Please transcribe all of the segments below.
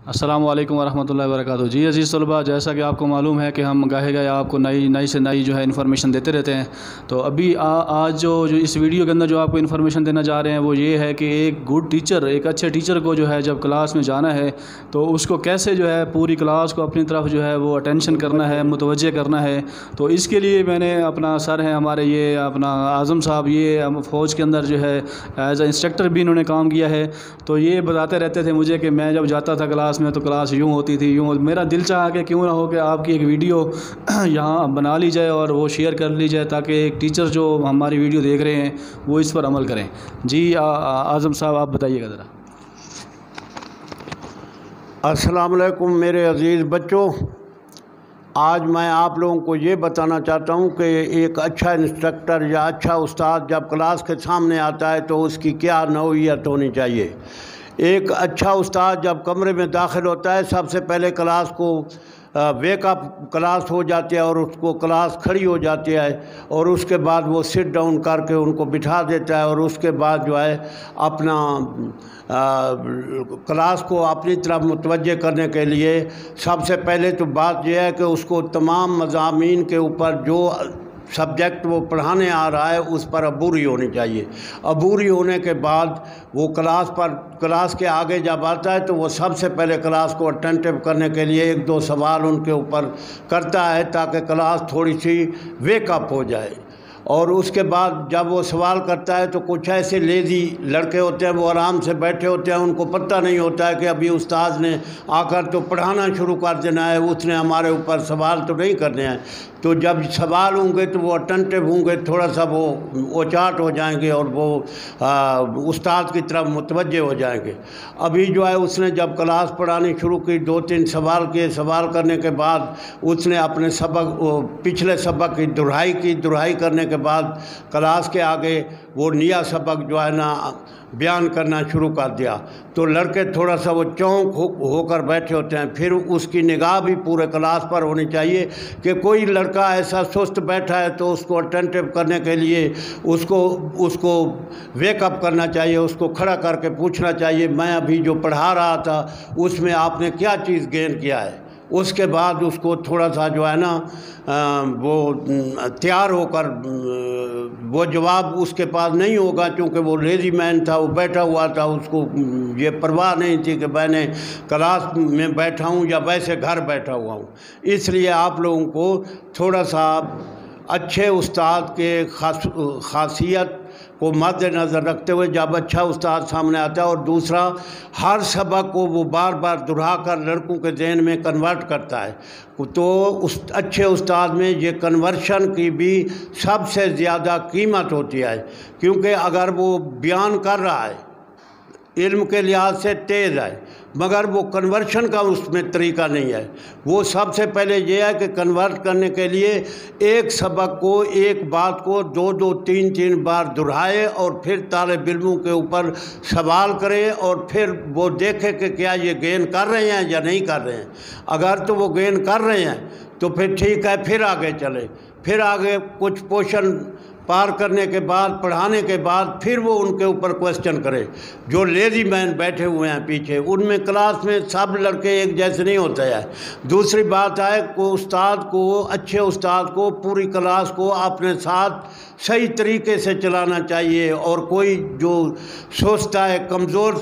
السلام علیکم ورحمۃ اللہ وبرکاتہ۔ جی عزیز طلباء، جیسا کہ آپ کو معلوم ہے کہ ہم گاہے آپ کو نئی سے نئی جو ہے انفارمیشن دیتے رہتے ہیں۔ تو ابھی آج جو اس ویڈیو کے اندر جو آپ کو انفارمیشن دینا چاہ رہے ہیں وہ یہ ہے کہ ایک گڈ ٹیچر، ایک اچھے ٹیچر کو جو ہے جب کلاس میں جانا ہے تو اس کو کیسے جو ہے پوری کلاس کو اپنی طرف جو ہے وہ اٹینشن کرنا ہے، متوجہ کرنا ہے۔ تو اس کے لیے میں نے اپنا سر ہے ہمارے یہ اپنا اعظم صاحب، یہ فوج کے اندر جو ہے ایز اے انسٹرکٹر بھی انہوں نے کام کیا ہے۔ تو یہ بتاتے رہتے تھے مجھے کہ میں جب جاتا تھا کلاس میں تو کلاس یوں ہوتی تھی، یوں میرا دل چاہا کہ کیوں نہ ہو کہ آپ کی ایک ویڈیو یہاں بنا لی جائے اور وہ شیئر کر لی جائے تاکہ ایک ٹیچر جو ہماری ویڈیو دیکھ رہے ہیں وہ اس پر عمل کریں۔ جی اعظم صاحب آپ بتائیے گا ذرا۔ السلام علیکم میرے عزیز بچوں، آج میں آپ لوگوں کو یہ بتانا چاہتا ہوں کہ ایک اچھا انسٹرکٹر یا اچھا استاد جب کلاس کے سامنے آتا ہے تو اس کی کیا نوعیت ہونی چاہیے۔ ایک اچھا استاد جب کمرے میں داخل ہوتا ہے سب سے پہلے کلاس کو ویک اپ کلاس ہو جاتی ہے اور اس کو کلاس کھڑی ہو جاتی ہے، اور اس کے بعد وہ سٹ ڈاؤن کر کے ان کو بٹھا دیتا ہے، اور اس کے بعد جو ہے اپنا کلاس کو اپنی طرف متوجہ کرنے کے لیے سب سے پہلے تو بات یہ ہے کہ اس کو تمام مضامین کے اوپر جو سبجیکٹ وہ پڑھانے آ رہا ہے اس پر عبوری ہونی چاہیے۔ عبوری ہونے کے بعد وہ کلاس کے آگے جب آتا ہے تو وہ سب سے پہلے کلاس کو اٹینٹیو کرنے کے لیے ایک دو سوال ان کے اوپر کرتا ہے تاکہ کلاس تھوڑی سی ویک اپ ہو جائے۔ اور اس کے بعد جب وہ سوال کرتا ہے تو کچھ ایسے لیزی لڑکے ہوتے ہیں، وہ آرام سے بیٹھے ہوتے ہیں، ان کو پتہ نہیں ہوتا ہے کہ ابھی استاد نے آ کر تو پڑھانا شروع کر دینا ہے، اس نے ہمارے اوپر سوال تو نہیں کرنے ہیں۔ تو جب سوال ہوں گے تو وہ اٹینٹیو ہوں گے، تھوڑا سا وہ اوچاٹ ہو جائیں گے اور وہ استاد کی طرف متوجہ ہو جائیں گے۔ ابھی جو ہے اس نے جب کلاس پڑھانی شروع کی، دو تین سوال کیے، سوال کرنے کے بعد اس نے اپنے پچھلے سبق کی دہرائی کرنے کے بعد کلاس کے آگے وہ نیا سبق جو ہے نا بیان کرنا شروع کر دیا، تو لڑکے تھوڑا سا وہ چونک ہو کر بیٹھے ہوتے ہیں۔ پھر اس کی نگاہ بھی پورے کلاس پر ہونی چاہیے کہ کوئی لڑکا ایسا سست بیٹھا ہے تو اس کو اٹینٹیو کرنے کے لیے اس کو ویک اپ کرنا چاہیے، اس کو کھڑا کر کے پوچھنا چاہیے میں ابھی جو پڑھا رہا تھا اس میں آپ نے کیا چیز گین کیا ہے۔ اس کے بعد اس کو تھوڑا سا جو ہے نا وہ تیار ہو کر، وہ جواب اس کے پاس نہیں ہوگا کیونکہ وہ لیزی مین تھا، وہ بیٹھا ہوا تھا، اس کو یہ پرواہ نہیں تھی کہ میں نے کلاس میں بیٹھا ہوں یا ویسے گھر بیٹھا ہوا ہوں۔ اس لیے آپ لوگوں کو تھوڑا سا اچھے استاد کے خاصیت کو مد نظر رکھتے ہوئے جب اچھا استاد سامنے آتا ہے، اور دوسرا ہر سبق کو وہ بار بار دہرا کر لڑکوں کے ذہن میں کنورٹ کرتا ہے، تو اچھے استاد میں یہ کنورشن کی بھی سب سے زیادہ قیمت ہوتی ہے، کیونکہ اگر وہ بیان کر رہا ہے علم کے لحاظ سے تیز ہے مگر وہ کنورشن کا اس میں طریقہ نہیں ہے، وہ سب سے پہلے یہ ہے کہ کنورٹ کرنے کے لیے ایک سبق کو، ایک بات کو دو تین بار دہرائے اور پھر طالب علموں کے اوپر سوال کرے اور پھر وہ دیکھے کہ کیا یہ گین کر رہے ہیں یا نہیں کر رہے ہیں۔ اگر تو وہ گین کر رہے ہیں تو پھر ٹھیک ہے، پھر آگے چلے، پھر آگے کچھ پورشن پار کرنے کے بعد، پڑھانے کے بعد پھر وہ ان کے اوپر کوسچن کرے۔ جو لیزی مین بیٹھے ہوئے ہیں پیچھے، ان میں کلاس میں سب لڑکے ایک جیسے نہیں ہوتے ہیں۔ دوسری بات ہے کہ استاد کو، اچھے استاد کو پوری کلاس کو اپنے ساتھ صحیح طریقے سے چلانا چاہیے، اور کوئی جو سوچتا ہے کمزور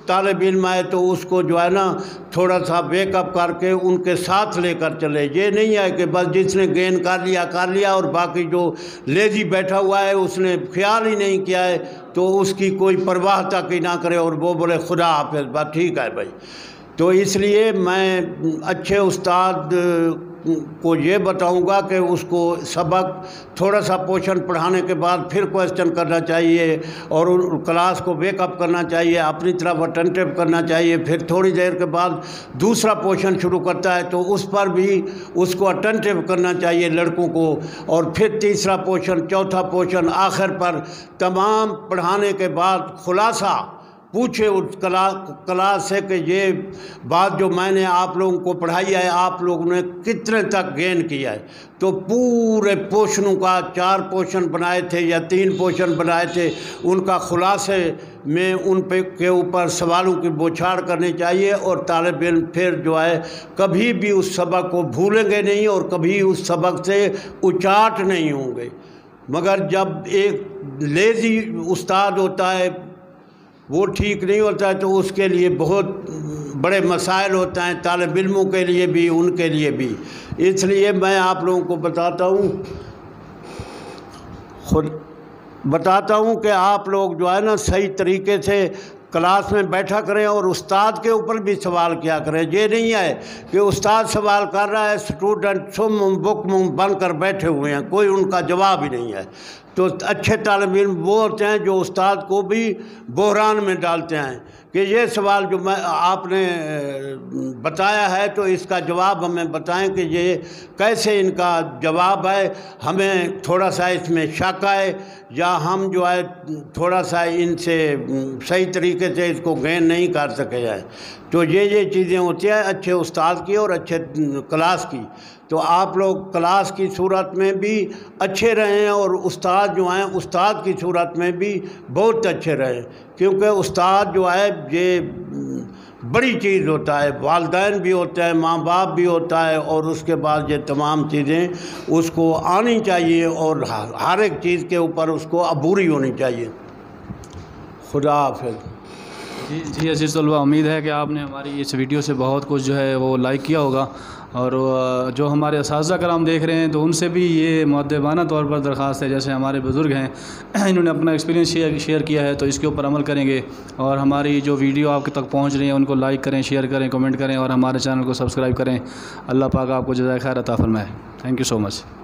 طالب علم ہے تو اس کو جو ہے نا تھوڑا سا بیک اپ کر کے ان کے ساتھ لے کر چلے۔ یہ نہیں ہے کہ بس جس نے گین کر لیا اور باقی جو لیزی بیٹھا ہوا ہے اس نے خیال ہی نہیں کیا ہے تو اس کی کوئی پرواہ تک ہی نہ کرے اور وہ بولے خدا حافظ، بس ٹھیک ہے بھائی۔ تو اس لیے میں اچھے استاد کو یہ بتاؤں گا کہ اس کو سبق تھوڑا سا پورشن پڑھانے کے بعد پھر کوسچن کرنا چاہیے اور کلاس کو ویک اپ کرنا چاہیے، اپنی طرف اٹینٹیو کرنا چاہیے۔ پھر تھوڑی دیر کے بعد دوسرا پورشن شروع کرتا ہے تو اس پر بھی اس کو اٹینٹیو کرنا چاہیے لڑکوں کو، اور پھر تیسرا پورشن، چوتھا پورشن، آخر پر تمام پڑھانے کے بعد خلاصہ پوچھے اس کلاس سے کہ یہ بات جو میں نے آپ لوگوں کو پڑھائی ہے آپ لوگوں نے کتنے تک گین کیا ہے۔ تو پورے پورشنوں کا 4 پورشن بنائے تھے یا 3 پورشن بنائے تھے، ان کا خلاصے میں ان کے اوپر سوالوں کی بوچھاڑ کرنی چاہیے، اور طالب علم پھر جو ہے کبھی بھی اس سبق کو بھولیں گے نہیں اور کبھی اس سبق سے اچاٹ نہیں ہوں گے۔ مگر جب ایک لیزی استاد ہوتا ہے وہ ٹھیک نہیں ہوتا ہے، تو اس کے لیے بہت بڑے مسائل ہوتے ہیں، طالب علموں کے لیے بھی ان کے لیے بھی۔ اس لیے میں آپ لوگوں کو بتاتا ہوں کہ آپ لوگ جو ہے نا صحیح طریقے سے کلاس میں بیٹھا کریں اور استاد کے اوپر بھی سوال کیا کریں۔ یہ نہیں ہے کہ استاد سوال کر رہا ہے، اسٹوڈنٹ سم بک بن کر بیٹھے ہوئے ہیں، کوئی ان کا جواب ہی نہیں ہے۔ تو اچھے طالب علم وہ ہوتے ہیں جو استاد کو بھی بحران میں ڈالتے ہیں کہ یہ سوال جو آپ نے بتایا ہے تو اس کا جواب ہمیں بتائیں کہ یہ کیسے ان کا جواب ہے، ہمیں تھوڑا سا اس میں شک ہے، یا ہم جو ہے تھوڑا سا ان سے صحیح طریقے سے اس کو گین نہیں کر سکے ہیں۔ تو یہ چیزیں ہوتی ہیں اچھے استاد کی اور اچھے کلاس کی۔ تو آپ لوگ کلاس کی صورت میں بھی اچھے رہیں اور استاد جو ہیں استاد کی صورت میں بھی بہت اچھے رہیں، کیونکہ استاد جو ہے یہ بڑی چیز ہوتا ہے، والدین بھی ہوتے ہیں، ماں باپ بھی ہوتا ہے، اور اس کے بعد یہ تمام چیزیں اس کو آنی چاہیے اور ہر ایک چیز کے اوپر اس کو عبوری ہونی چاہیے۔ خدا حافظ۔ جی عزیز طلباء، امید ہے کہ آپ نے ہماری اس ویڈیو سے بہت کچھ جو ہے وہ لائک کیا ہوگا، اور جو ہمارے اساتذہ کرام دیکھ رہے ہیں تو ان سے بھی یہ مؤدبانہ طور پر درخواست ہے، جیسے ہمارے بزرگ ہیں انہوں نے اپنا ایکسپیرینس شیئر کیا ہے تو اس کے اوپر عمل کریں گے، اور ہماری جو ویڈیو آپ تک پہنچ رہی ہیں ان کو لائک کریں، شیئر کریں، کمنٹ کریں، اور ہمارے چینل کو سبسکرائب کریں۔ اللہ پاک آپ کو جزائے خیر عطا فرمائے۔ Thank you so much.